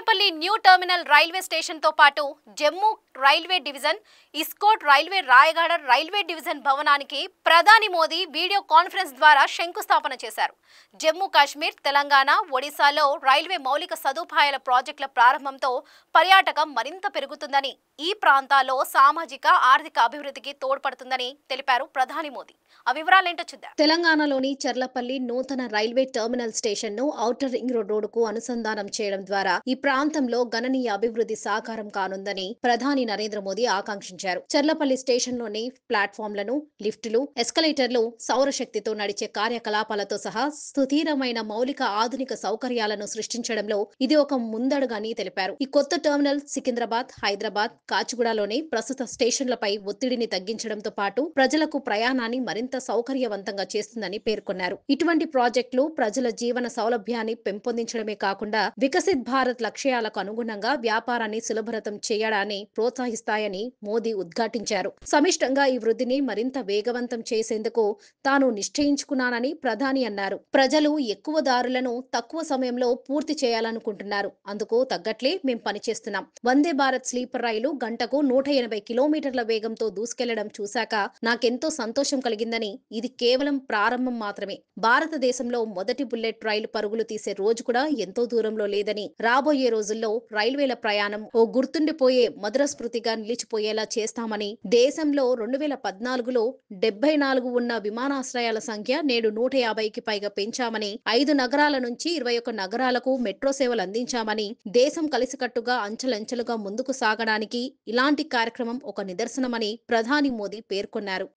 Cherlapalli new terminal railway station తో పాటు Jammu railway division, East Coast railway Rayagada railway division భవనానికి ప్రధాని మోదీ వీడియో కాన్ఫరెన్స్ ద్వారా శంకుస్థాపన చేశారు. జమ్మూ కాశ్మీర్, తెలంగాణ, ఒడిశాలో రైల్వే మౌలిక సదుపాయాల ప్రాజెక్టుల ప్రారంభంతో పర్యాటకం మరింత పెరుగుతుందని, ఈ ప్రాంతాల్లో సామాజిక ఆర్థిక అభివృద్ధికి తోడ్పడుతుందని తెలిపారు ప్రధాని మోదీ. ఆ వివరాలేంటో చూద్దాం. తెలంగాణలోని చర్లపల్లి నూతన రైల్వే టర్మినల్ స్టేషన్ ను ఔటర్ రింగ్ రోడ్డుకు అనుసంధానం చేయడం ద్వారా ఈ ప్రాంతంలో గణనీయ అభివృద్ధి సాకారం కానుందని ప్రధాని నరేంద్ర మోదీ ఆకాంక్షించారు. చర్లపల్లి స్టేషన్లోని ప్లాట్ఫామ్లను, లిఫ్టులు, ఎస్కలేటర్లు, సౌరశక్తితో నడిచే కార్యకలాపాలతో సహా సుస్థిరమైన మౌలిక ఆధునిక సౌకర్యాలను సృష్టించడంలో ఇది ఒక ముందడుగని తెలిపారు. ఈ కొత్త టర్మినల్ సికింద్రాబాద్, హైదరాబాద్, కాచిగూడలోని ప్రస్తుత స్టేషన్లపై ఒత్తిడిని తగ్గించడంతో పాటు ప్రజలకు ప్రయాణాన్ని మరింత సౌకర్యవంతంగా చేస్తుందని పేర్కొన్నారు. ఇటువంటి ప్రాజెక్టులు ప్రజల జీవన సౌలభ్యాన్ని పెంపొందించడమే కాకుండా వికసిత్ భారత్ లక్ష్యాలకు అనుగుణంగా వ్యాపారాన్ని సులభతరం చేయడాన్ని ప్రోత్సహిస్తాయని మోదీ ఉద్ఘాటించారు. సమిష్టంగా ఈ వృద్ధిని మరింత వేగవంతం చేసేందుకు తాను నిశ్చయించుకున్నానని ప్రధాని అన్నారు. ప్రజలు ఎక్కువ దారులను తక్కువ సమయంలో పూర్తి చేయాలనుకుంటున్నారు. అందుకు తగ్గట్లే మేం పనిచేస్తున్నాం. వందే భారత్ స్లీపర్ రైలు గంటకు 180 కిలోమీటర్ల వేగంతో దూసుకెళ్లడం చూశాక నాకెంతో సంతోషం కలిగిందని, ఇది కేవలం ప్రారంభం మాత్రమే. భారతదేశంలో మొదటి బుల్లెట్ రైలు పరుగులు తీసే రోజు కూడా ఎంతో దూరంలో లేదని, రాబోయే రోజుల్లో రైల్వేల ప్రయాణం ఓ గుర్తుండిపోయే మధుర స్మృతిగా నిలిచిపోయేలా చేస్తామని, దేశంలో 2014లో 74 ఉన్న విమానాశ్రయాల సంఖ్య నేడు 150కి పైగా పెంచామని, 5 నగరాల నుంచి 21 నగరాలకు మెట్రో సేవలు అందించామని, దేశం కలిసికట్టుగా అంచెలంచెలుగా ముందుకు సాగడానికి ఇలాంటి కార్యక్రమం ఒక నిదర్శనమని ప్రధాని మోదీ పేర్కొన్నారు.